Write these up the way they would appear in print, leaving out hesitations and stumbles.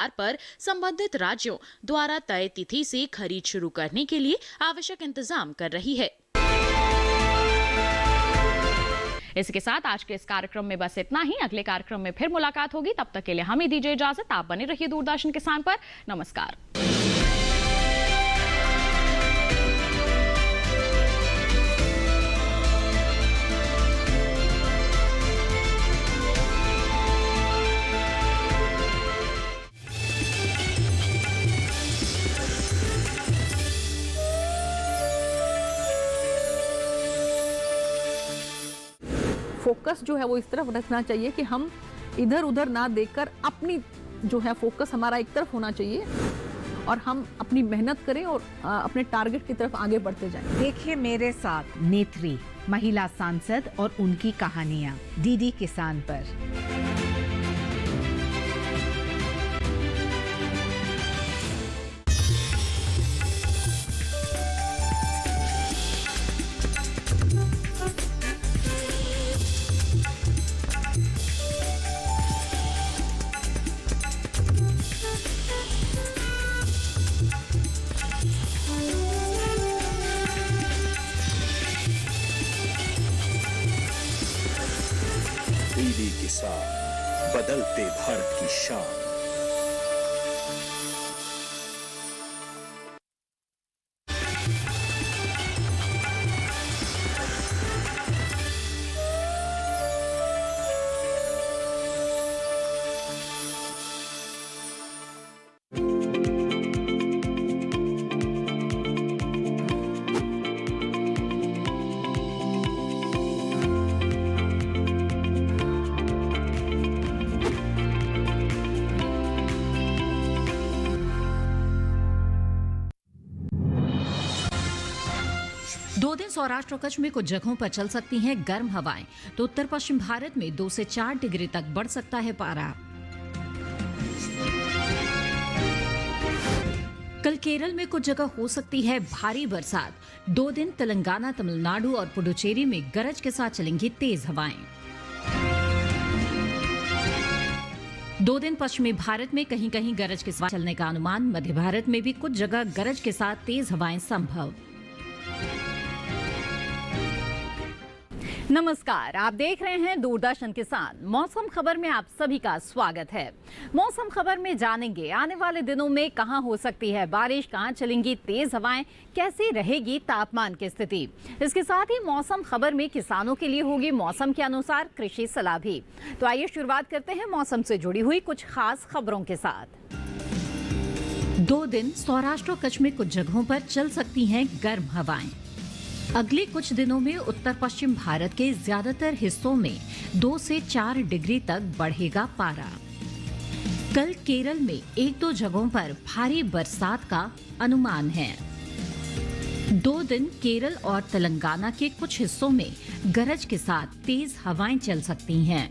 आधार पर संबंधित राज्यों द्वारा तय तिथि से खरीद शुरू करने के लिए आवश्यक इंतजाम कर रही है। इसके साथ आज के इस कार्यक्रम में बस इतना ही। अगले कार्यक्रम में फिर मुलाकात होगी, तब तक के लिए हमें दीजिए इजाजत। आप बने रहिए दूरदर्शन किसान पर। नमस्कार। फोकस जो है वो इस तरफ रखना चाहिए कि हम इधर उधर ना देखकर अपनी जो है फोकस हमारा एक तरफ होना चाहिए और हम अपनी मेहनत करें और अपने टारगेट की तरफ आगे बढ़ते जाएं। देखिए मेरे साथ नेत्री, महिला सांसद और उनकी कहानियां डीडी किसान पर। डीडी किसान, बदलते भारत की शान। दो दिन सौराष्ट्र और कच्छ में कुछ जगहों पर चल सकती हैं गर्म हवाएं, तो उत्तर पश्चिम भारत में 2 से 4 डिग्री तक बढ़ सकता है पारा। कल केरल में कुछ जगह हो सकती है भारी बरसात। 2 दिन तेलंगाना, तमिलनाडु और पुडुचेरी में गरज के साथ चलेंगी तेज हवाएं। 2 दिन पश्चिमी भारत में कहीं कहीं गरज के साथ चलने का अनुमान। मध्य भारत में भी कुछ जगह गरज के साथ तेज हवाएं संभव। नमस्कार, आप देख रहे हैं दूरदर्शन किसान। मौसम खबर में आप सभी का स्वागत है। मौसम खबर में जानेंगे आने वाले दिनों में कहां हो सकती है बारिश, कहां चलेंगी तेज हवाएं, कैसी रहेगी तापमान की स्थिति। इसके साथ ही मौसम खबर में किसानों के लिए होगी मौसम के अनुसार कृषि सलाह भी। तो आइए शुरुआत करते हैं मौसम से जुड़ी हुई कुछ खास खबरों के साथ। 2 दिन सौराष्ट्र और कच्छ में कुछ जगहों पर चल सकती हैं गर्म हवाएं। अगले कुछ दिनों में उत्तर पश्चिम भारत के ज्यादातर हिस्सों में 2 से 4 डिग्री तक बढ़ेगा पारा। कल केरल में 1-2 जगहों पर भारी बरसात का अनुमान है। 2 दिन केरल और तेलंगाना के कुछ हिस्सों में गरज के साथ तेज हवाएं चल सकती हैं।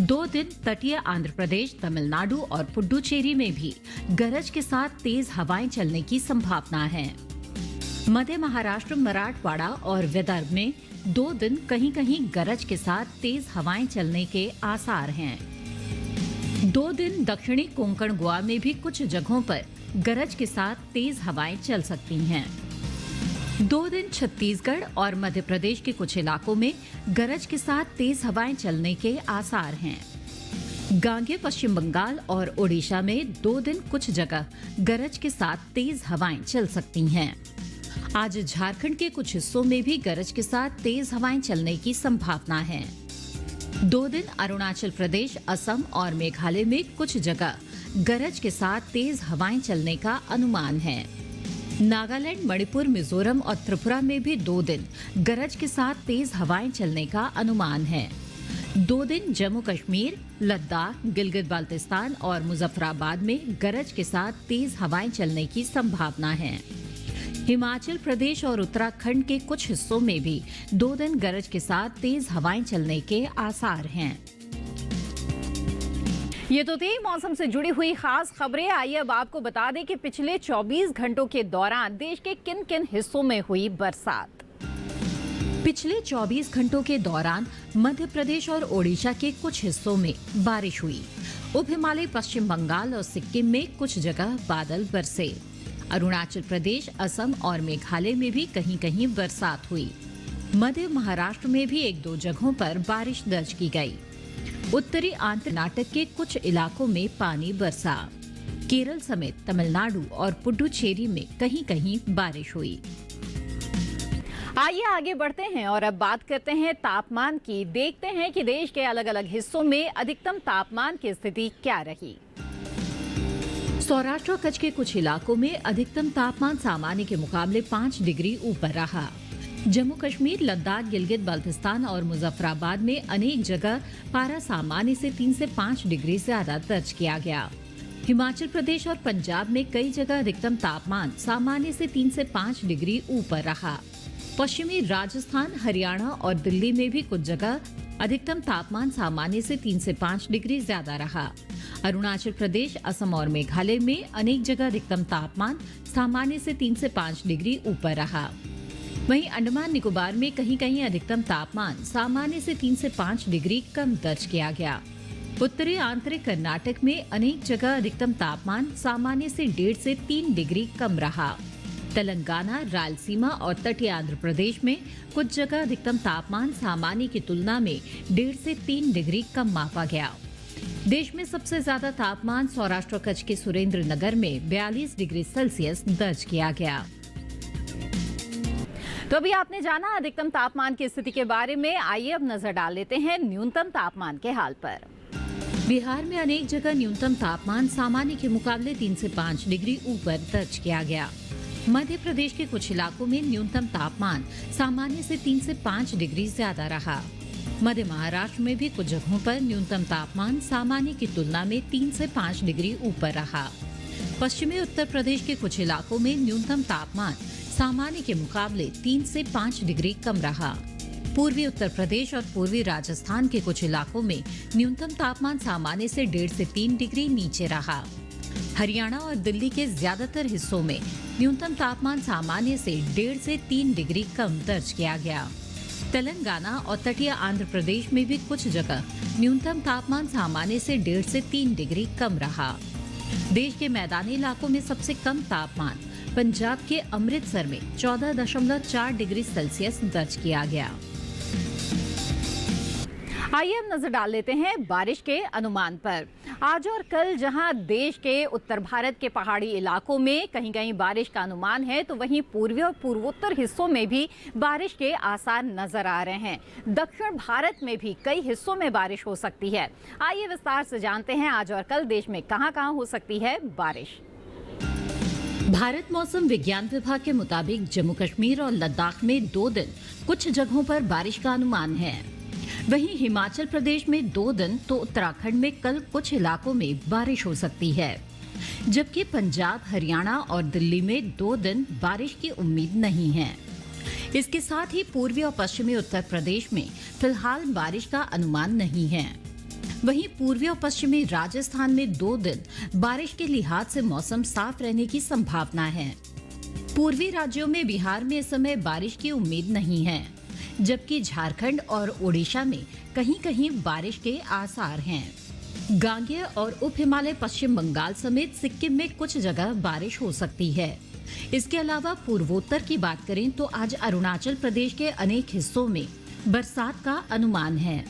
2 दिन तटीय आंध्र प्रदेश, तमिलनाडु और पुडुचेरी में भी गरज के साथ तेज हवाएं चलने की संभावना है। मध्य महाराष्ट्र, मराठवाड़ा और विदर्भ में 2 दिन कहीं कहीं गरज के साथ तेज हवाएं चलने के आसार हैं। 2 दिन दक्षिणी कोंकण गोवा में भी कुछ जगहों पर गरज के साथ तेज हवाएं चल सकती हैं। 2 दिन छत्तीसगढ़ और मध्य प्रदेश के कुछ इलाकों में गरज के साथ तेज हवाएं चलने के आसार हैं। गांगे पश्चिम बंगाल और ओडिशा में 2 दिन कुछ जगह गरज के साथ तेज हवाएं चल सकती हैं। आज झारखंड के कुछ हिस्सों में भी गरज के साथ तेज हवाएं चलने की संभावना है। 2 दिन अरुणाचल प्रदेश, असम और मेघालय में कुछ जगह गरज के साथ तेज हवाएं चलने का अनुमान है। नागालैंड, मणिपुर, मिजोरम और त्रिपुरा में भी 2 दिन गरज के साथ तेज हवाएं चलने का अनुमान है। 2 दिन जम्मू कश्मीर, लद्दाख, गिलगित बाल्टिस्तान और मुजफ्फराबाद में गरज के साथ तेज हवाएं चलने की संभावना है। हिमाचल प्रदेश और उत्तराखंड के कुछ हिस्सों में भी 2 दिन गरज के साथ तेज हवाएं चलने के आसार हैं। ये तो थी मौसम से जुड़ी हुई खास खबरें। आइए अब आपको बता दें कि पिछले 24 घंटों के दौरान देश के किन किन हिस्सों में हुई बरसात। पिछले 24 घंटों के दौरान मध्य प्रदेश और ओडिशा के कुछ हिस्सों में बारिश हुई। उप हिमालय पश्चिम बंगाल और सिक्किम में कुछ जगह बादल बरसे। अरुणाचल प्रदेश, असम और मेघालय में भी कहीं कहीं बरसात हुई। मध्य महाराष्ट्र में भी एक दो जगहों पर बारिश दर्ज की गई। उत्तरी आंध्र कर्नाटक के कुछ इलाकों में पानी बरसा। केरल समेत तमिलनाडु और पुडुचेरी में कहीं कहीं बारिश हुई। आइए आगे बढ़ते हैं और अब बात करते हैं तापमान की। देखते हैं कि देश के अलग अलग हिस्सों में अधिकतम तापमान की स्थिति क्या रही। सौराष्ट्र और कच्छ के कुछ इलाकों में अधिकतम तापमान सामान्य के मुकाबले 5 डिग्री ऊपर रहा। जम्मू कश्मीर, लद्दाख, गिलगित बाल्टिस्तान और मुजफ्फराबाद में अनेक जगह पारा सामान्य से 3 से 5 डिग्री ज्यादा दर्ज किया गया। हिमाचल प्रदेश और पंजाब में कई जगह अधिकतम तापमान सामान्य से 3 से 5 डिग्री ऊपर रहा। पश्चिमी राजस्थान, हरियाणा और दिल्ली में भी कुछ जगह अधिकतम तापमान सामान्य से 3 से 5 डिग्री ज्यादा रहा। अरुणाचल प्रदेश, असम और मेघालय में अनेक जगह अधिकतम तापमान सामान्य से 3 से 5 डिग्री ऊपर रहा। वहीं अंडमान निकोबार में कहीं कहीं अधिकतम तापमान सामान्य से 3 से 5 डिग्री कम दर्ज किया गया। उत्तरी आंतरिक कर्नाटक में अनेक जगह अधिकतम तापमान सामान्य से 1.5 से 3 डिग्री कम रहा। तेलंगाना, रायलसीमा और तटीय आंध्र प्रदेश में कुछ जगह अधिकतम तापमान सामान्य की तुलना में 1.5 से 3 डिग्री कम मापा गया। देश में सबसे ज्यादा तापमान सौराष्ट्र कच्छ के सुरेंद्र नगर में 42 डिग्री सेल्सियस दर्ज किया गया। तो अभी आपने जाना अधिकतम तापमान की स्थिति के बारे में। आइए अब नजर डाल लेते हैं न्यूनतम तापमान के हाल पर। बिहार में अनेक जगह न्यूनतम तापमान सामान्य के मुकाबले 3 से 5 डिग्री ऊपर दर्ज किया गया। मध्य प्रदेश के कुछ इलाकों में न्यूनतम तापमान सामान्य से 3 से 5 डिग्री ज्यादा रहा। मध्य महाराष्ट्र में भी कुछ जगहों पर न्यूनतम तापमान सामान्य की तुलना में 3 से 5 डिग्री ऊपर रहा। पश्चिमी उत्तर प्रदेश के कुछ इलाकों में न्यूनतम तापमान सामान्य के मुकाबले 3 से 5 डिग्री कम रहा। पूर्वी उत्तर प्रदेश और पूर्वी राजस्थान के कुछ इलाकों में न्यूनतम तापमान सामान्य से 1.5 से 3 डिग्री नीचे रहा। हरियाणा और दिल्ली के ज्यादातर हिस्सों में न्यूनतम तापमान सामान्य से 1.5 से 3 डिग्री कम दर्ज किया गया। तेलंगाना और तटीय आंध्र प्रदेश में भी कुछ जगह न्यूनतम तापमान सामान्य से 1.5 से 3 डिग्री कम रहा। देश के मैदानी इलाकों में सबसे कम तापमान पंजाब के अमृतसर में 14.4 डिग्री सेल्सियस दर्ज किया गया। आइए अब नजर डाल लेते हैं बारिश के अनुमान पर। आज और कल जहां देश के उत्तर भारत के पहाड़ी इलाकों में कहीं कहीं बारिश का अनुमान है, तो वहीं पूर्वी और पूर्वोत्तर हिस्सों में भी बारिश के आसार नजर आ रहे हैं। दक्षिण भारत में भी कई हिस्सों में बारिश हो सकती है। आइए विस्तार से जानते हैं आज और कल देश में कहां-कहां हो सकती है बारिश। भारत मौसम विज्ञान विभाग के मुताबिक जम्मू कश्मीर और लद्दाख में 2 दिन कुछ जगहों पर बारिश का अनुमान है। वहीं हिमाचल प्रदेश में 2 दिन तो उत्तराखंड में कल कुछ इलाकों में बारिश हो सकती है, जबकि पंजाब, हरियाणा और दिल्ली में 2 दिन बारिश की उम्मीद नहीं है। इसके साथ ही पूर्वी और पश्चिमी उत्तर प्रदेश में फिलहाल बारिश का अनुमान नहीं है। वहीं पूर्वी और पश्चिमी राजस्थान में 2 दिन बारिश के लिहाज से मौसम साफ रहने की संभावना है। पूर्वी राज्यों में बिहार में इस समय बारिश की उम्मीद नहीं है, जबकि झारखंड और ओडिशा में कहीं-कहीं बारिश के आसार हैं। गांगेय और उप हिमालय पश्चिम बंगाल समेत सिक्किम में कुछ जगह बारिश हो सकती है। इसके अलावा पूर्वोत्तर की बात करें तो आज अरुणाचल प्रदेश के अनेक हिस्सों में बरसात का अनुमान है।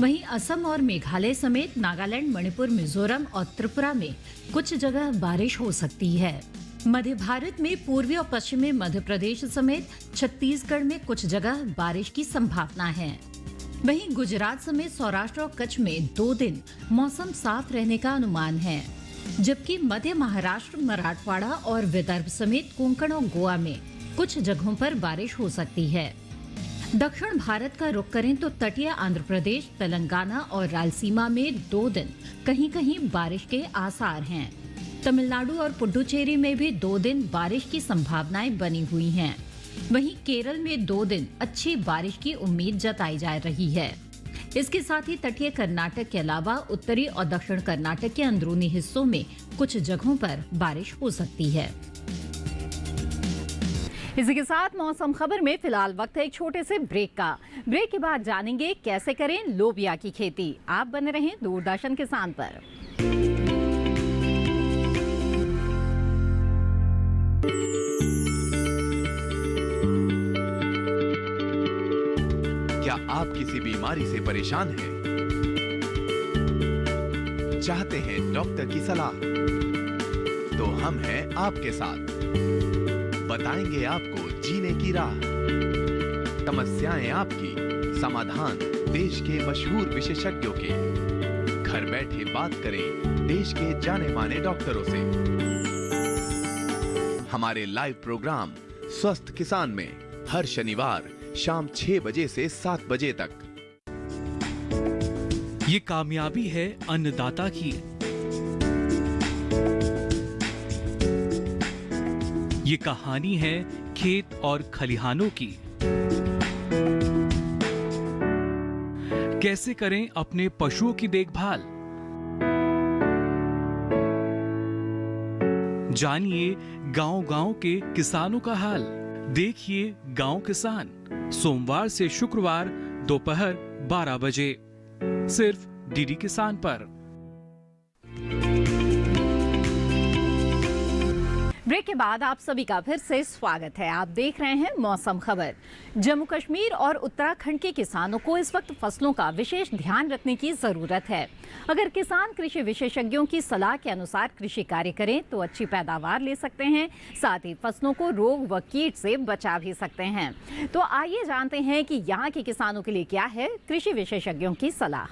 वहीं असम और मेघालय समेत नागालैंड, मणिपुर, मिजोरम और त्रिपुरा में कुछ जगह बारिश हो सकती है। मध्य भारत में पूर्वी और पश्चिमी मध्य प्रदेश समेत छत्तीसगढ़ में कुछ जगह बारिश की संभावना है। वहीं गुजरात समेत सौराष्ट्र और कच्छ में 2 दिन मौसम साफ रहने का अनुमान है, जबकि मध्य महाराष्ट्र, मराठवाड़ा और विदर्भ समेत कोंकण और गोवा में कुछ जगहों पर बारिश हो सकती है। दक्षिण भारत का रुख करें तो तटीय आंध्र प्रदेश, तेलंगाना और रायलसीमा में 2 दिन कहीं-कहीं बारिश के आसार हैं। तमिलनाडु और पुडुचेरी में भी 2 दिन बारिश की संभावनाएं बनी हुई हैं। वहीं केरल में 2 दिन अच्छी बारिश की उम्मीद जताई जा रही है। इसके साथ ही तटीय कर्नाटक के अलावा उत्तरी और दक्षिण कर्नाटक के अंदरूनी हिस्सों में कुछ जगहों पर बारिश हो सकती है। इसी के साथ मौसम खबर में फिलहाल वक्त है एक छोटे से ब्रेक का। ब्रेक के बाद जानेंगे कैसे करें लोबिया की खेती। आप बने रहें दूरदर्शन किसान पर। आप किसी बीमारी से परेशान हैं? चाहते हैं डॉक्टर की सलाह? तो हम हैं आपके साथ। बताएंगे आपको जीने की राह। समस्याएं आपकी, समाधान देश के मशहूर विशेषज्ञों के। घर बैठे बात करें देश के जाने माने डॉक्टरों से। हमारे लाइव प्रोग्राम स्वस्थ किसान में हर शनिवार शाम 6 बजे से 7 बजे तक। ये कामयाबी है अन्नदाता की। ये कहानी है खेत और खलिहानों की। कैसे करें अपने पशुओं की देखभाल, जानिए गांव-गांव के किसानों का हाल। देखिए गांव किसान सोमवार से शुक्रवार दोपहर 12 बजे सिर्फ डीडी किसान पर। ब्रेक के बाद आप सभी का फिर से स्वागत है। आप देख रहे हैं मौसम खबर। जम्मू कश्मीर और उत्तराखंड के किसानों को इस वक्त फसलों का विशेष ध्यान रखने की जरूरत है। अगर किसान कृषि विशेषज्ञों की सलाह के अनुसार कृषि कार्य करें तो अच्छी पैदावार ले सकते हैं, साथ ही फसलों को रोग व कीट से बचा भी सकते हैं। तो आइए जानते हैं कि यहाँ के किसानों के लिए क्या है कृषि विशेषज्ञों की सलाह।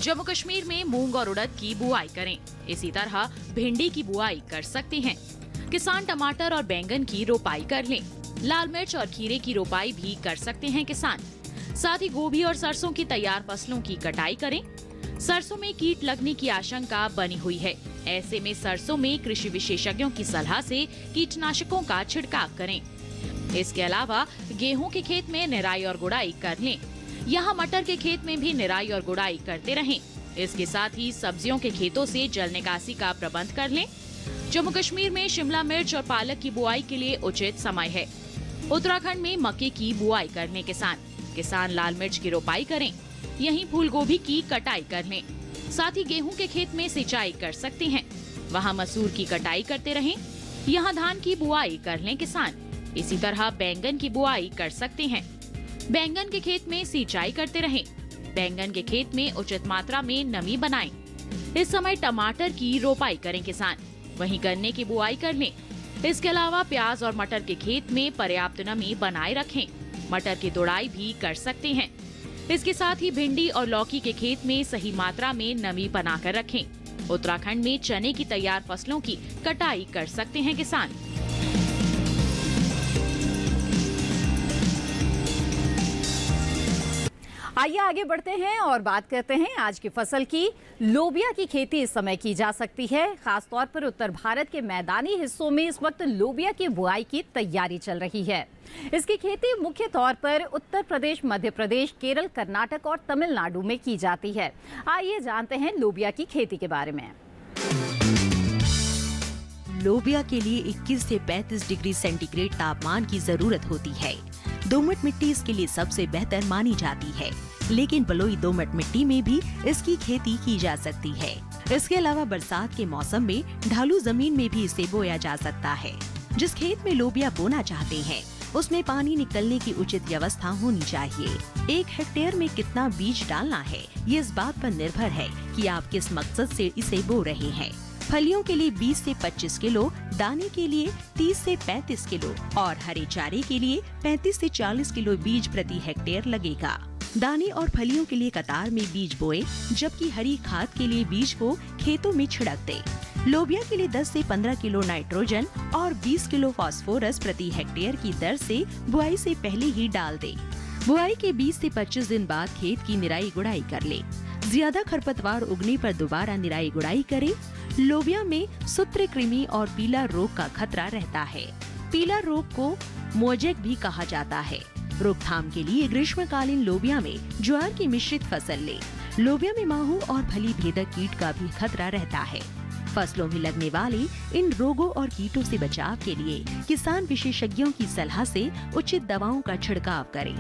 जम्मू कश्मीर में मूंग और उड़द की बुआई करें। इसी तरह भिंडी की बुआई कर सकते हैं। किसान टमाटर और बैंगन की रोपाई कर लें। लाल मिर्च और खीरे की रोपाई भी कर सकते हैं किसान। साथ ही गोभी और सरसों की तैयार फसलों की कटाई करें। सरसों में कीट लगने की आशंका बनी हुई है। ऐसे में सरसों में कृषि विशेषज्ञों की सलाह से कीटनाशकों का छिड़काव करें। इसके अलावा गेहूं के खेत में निराई और गुड़ाई कर लें। यहाँ मटर के खेत में भी निराई और गुड़ाई करते रहें। इसके साथ ही सब्जियों के खेतों से जल निकासी का प्रबंध कर लें। जम्मू कश्मीर में शिमला मिर्च और पालक की बुआई के लिए उचित समय है। उत्तराखंड में मक्के की बुआई कर लें किसान लाल मिर्च की रोपाई करें। यहीं फूल गोभी की कटाई कर लें। साथ ही गेहूं के खेत में सिंचाई कर सकते हैं। वहाँ मसूर की कटाई करते रहें। यहाँ धान की बुआई कर लें किसान। इसी तरह बैंगन की बुआई कर सकते हैं। बैंगन के खेत में सिंचाई करते रहें। बैंगन के खेत में उचित मात्रा में नमी बनाएं। इस समय टमाटर की रोपाई करें किसान। वहीं गन्ने की बुआई कर लें। इसके अलावा प्याज और मटर के खेत में पर्याप्त नमी बनाए रखें। मटर की तुड़ाई भी कर सकते हैं। इसके साथ ही भिंडी और लौकी के खेत में सही मात्रा में नमी बनाकर रखें। उत्तराखंड में चने की तैयार फसलों की कटाई कर सकते हैं किसान। आइए आगे बढ़ते हैं और बात करते हैं आज की फसल की। लोबिया की खेती इस समय की जा सकती है। खास तौर पर उत्तर भारत के मैदानी हिस्सों में इस वक्त लोबिया की बुआई की तैयारी चल रही है। इसकी खेती मुख्य तौर पर उत्तर प्रदेश, मध्य प्रदेश, केरल, कर्नाटक और तमिलनाडु में की जाती है। आइए जानते हैं लोबिया की खेती के बारे में। लोबिया के लिए 21 से 35 डिग्री सेंटीग्रेड तापमान की जरूरत होती है। दोमट मिट्टी इसके लिए सबसे बेहतर मानी जाती है, लेकिन बलुई दोमट मिट्टी में भी इसकी खेती की जा सकती है। इसके अलावा बरसात के मौसम में ढालू जमीन में भी इसे बोया जा सकता है। जिस खेत में लोबिया बोना चाहते हैं, उसमें पानी निकलने की उचित व्यवस्था होनी चाहिए। 1 हेक्टेयर में कितना बीज डालना है, ये इस बात पर निर्भर है कि आप किस मकसद से इसे बो रहे हैं। फलियों के लिए 20 से 25 किलो, दाने के लिए 30 से 35 किलो और हरे चारे के लिए 35 से 40 किलो बीज प्रति हेक्टेयर लगेगा। दाने और फलियों के लिए कतार में बीज बोए, जबकि हरी खाद के लिए बीज को खेतों में छिड़क दे। लोबिया के लिए 10 से 15 किलो नाइट्रोजन और 20 किलो फास्फोरस प्रति हेक्टेयर की दर से बुआई से पहले ही डाल दे। बुआई के 20 से 25 दिन बाद खेत की निराई गुड़ाई कर ले। ज्यादा खरपतवार उगने पर दोबारा निराई गुड़ाई करे। लोबिया में सूत्रकृमि और पीला रोग का खतरा रहता है। पीला रोग को मोजेक भी कहा जाता है। रोकथाम के लिए ग्रीष्मकालीन लोबिया में ज्वार की मिश्रित फसल ले। लोबिया में माहू और फली भेदक कीट का भी खतरा रहता है। फसलों में लगने वाले इन रोगों और कीटों से बचाव के लिए किसान विशेषज्ञों की सलाह से उचित दवाओं का छिड़काव करें।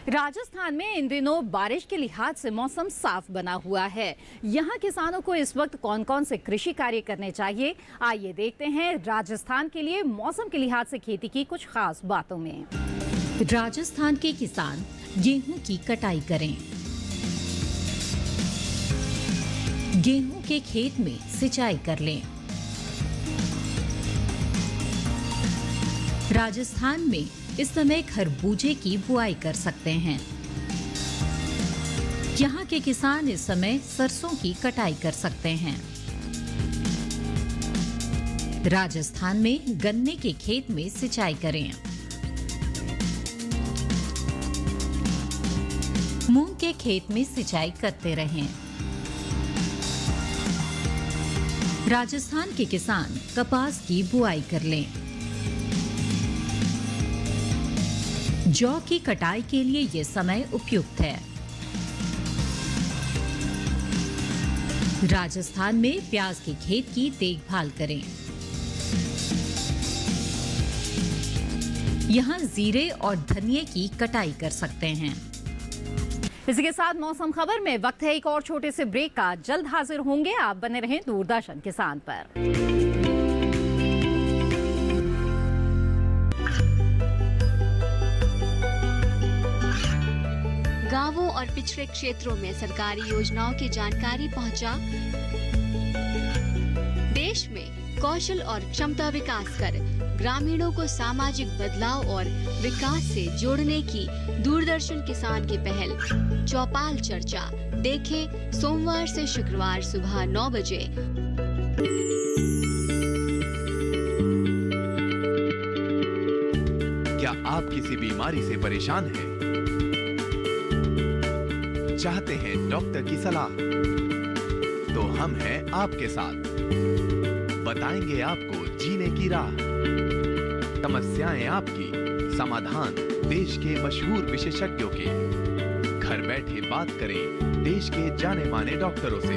राजस्थान में इन दिनों बारिश के लिहाज से मौसम साफ बना हुआ है। यहाँ किसानों को इस वक्त कौन कौन से कृषि कार्य करने चाहिए, आइए देखते हैं राजस्थान के लिए मौसम के लिहाज से खेती की कुछ खास बातों में। राजस्थान के किसान गेहूं की कटाई करें। गेहूं के खेत में सिंचाई कर लें। राजस्थान में इस समय खरबूजे की बुआई कर सकते हैं। यहाँ के किसान इस समय सरसों की कटाई कर सकते हैं। राजस्थान में गन्ने के खेत में सिंचाई करें। मूंग के खेत में सिंचाई करते रहें। राजस्थान के किसान कपास की बुआई कर लें। जौ की कटाई के लिए ये समय उपयुक्त है। राजस्थान में प्याज के खेत की देखभाल करें। यहाँ जीरे और धनिये की कटाई कर सकते हैं। इसी के साथ मौसम खबर में वक्त है एक और छोटे से ब्रेक का। जल्द हाजिर होंगे, आप बने रहें दूरदर्शन किसान पर। गांवों और पिछड़े क्षेत्रों में सरकारी योजनाओं की जानकारी पहुंचा। देश में कौशल और क्षमता विकास कर ग्रामीणों को सामाजिक बदलाव और विकास से जोड़ने की दूरदर्शन किसान की पहल चौपाल चर्चा देखें सोमवार से शुक्रवार सुबह 9 बजे। क्या आप किसी बीमारी से परेशान हैं? चाहते हैं डॉक्टर की सलाह? तो हम हैं आपके साथ। बताएंगे आपको जीने की राह। समस्याएं आपकी, समाधान देश के मशहूर विशेषज्ञों के। घर बैठे बात करें देश के जाने माने डॉक्टरों से।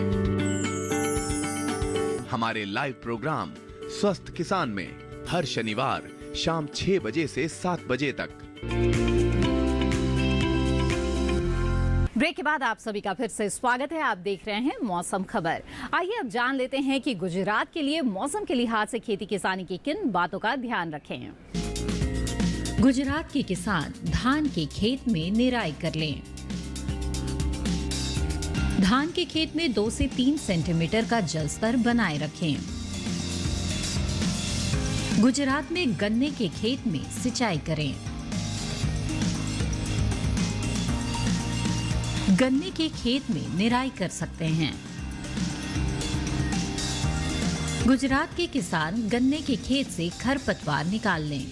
हमारे लाइव प्रोग्राम स्वस्थ किसान में हर शनिवार शाम 6 बजे से 7 बजे तक। ब्रेक के बाद आप सभी का फिर से स्वागत है। आप देख रहे हैं मौसम खबर। आइए अब जान लेते हैं कि गुजरात के लिए मौसम के लिहाज से खेती किसानी की किन बातों का ध्यान रखें। गुजरात के किसान धान के खेत में निराई कर लें। धान के खेत में 2 से 3 सेंटीमीटर का जल स्तर बनाए रखें। गुजरात में गन्ने के खेत में सिंचाई करें। गन्ने के खेत में निराई कर सकते हैं। गुजरात के किसान गन्ने के खेत से खरपतवार निकाल लें।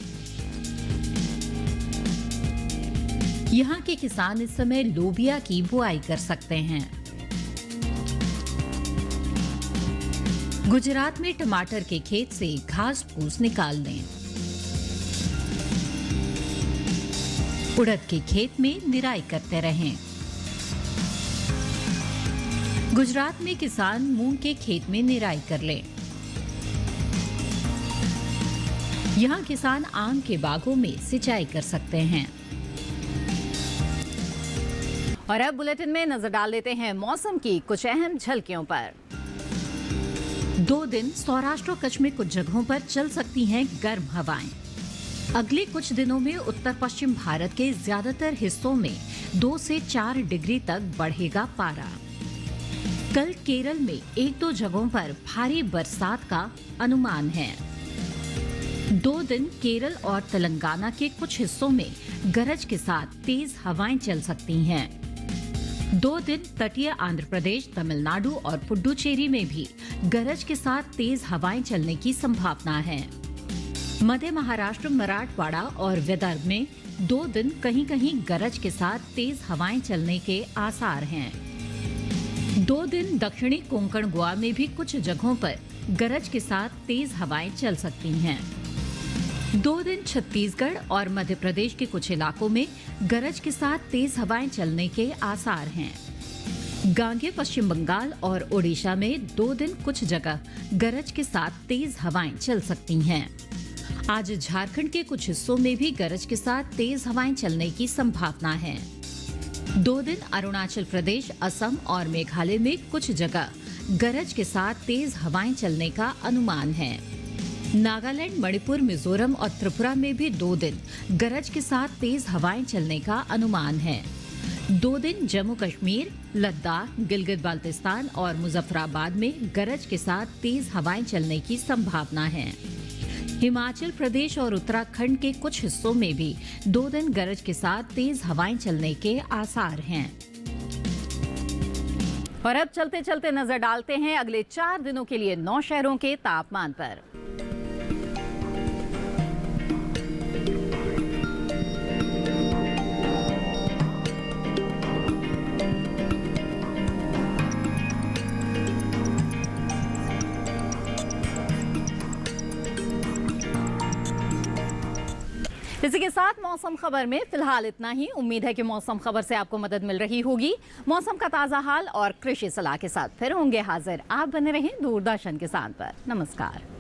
यहाँ के किसान इस समय लोबिया की बुआई कर सकते हैं। गुजरात में टमाटर के खेत से घास फूस निकाल लें। उड़द के खेत में निराई करते रहें। गुजरात में किसान मूंग के खेत में निराई कर लें। यहाँ किसान आम के बागों में सिंचाई कर सकते हैं। और अब बुलेटिन में नजर डाल लेते हैं मौसम की कुछ अहम झलकियों पर। 2 दिन सौराष्ट्र और कच्छ में कुछ जगहों पर चल सकती हैं गर्म हवाएं। अगले कुछ दिनों में उत्तर पश्चिम भारत के ज्यादातर हिस्सों में 2 से 4 डिग्री तक बढ़ेगा पारा। कल केरल में 1-2 जगहों पर भारी बरसात का अनुमान है। 2 दिन केरल और तेलंगाना के कुछ हिस्सों में गरज के साथ तेज हवाएं चल सकती हैं। 2 दिन तटीय आंध्र प्रदेश, तमिलनाडु और पुडुचेरी में भी गरज के साथ तेज हवाएं चलने की संभावना है। मध्य महाराष्ट्र, मराठवाड़ा और विदर्भ में 2 दिन कहीं कहीं गरज के साथ तेज हवाएं चलने के आसार हैं। 2 दिन दक्षिणी कोंकण गोवा में भी कुछ जगहों पर गरज के साथ तेज हवाएं चल सकती हैं। 2 दिन छत्तीसगढ़ और मध्य प्रदेश के कुछ इलाकों में गरज के साथ तेज हवाएं चलने के आसार हैं। गांगे पश्चिम बंगाल और ओडिशा में 2 दिन कुछ जगह गरज के साथ तेज हवाएं चल सकती हैं। आज झारखंड के कुछ हिस्सों में भी गरज के साथ तेज हवाएं चलने की संभावना है। 2 दिन अरुणाचल प्रदेश, असम और मेघालय में कुछ जगह गरज के साथ तेज हवाएं चलने का अनुमान है। नागालैंड, मणिपुर, मिजोरम और त्रिपुरा में भी 2 दिन गरज के साथ तेज हवाएं चलने का अनुमान है। 2 दिन जम्मू कश्मीर, लद्दाख, गिलगित बाल्टिस्तान और मुजफ्फराबाद में गरज के साथ तेज हवाएं चलने की संभावना है। हिमाचल प्रदेश और उत्तराखंड के कुछ हिस्सों में भी 2 दिन गरज के साथ तेज हवाएं चलने के आसार हैं। और अब चलते चलते नजर डालते हैं अगले 4 दिनों के लिए 9 शहरों के तापमान पर। इसी के साथ मौसम खबर में फिलहाल इतना ही। उम्मीद है कि मौसम खबर से आपको मदद मिल रही होगी। मौसम का ताजा हाल और कृषि सलाह के साथ फिर होंगे हाजिर। आप बने रहें दूरदर्शन किसान पर। नमस्कार।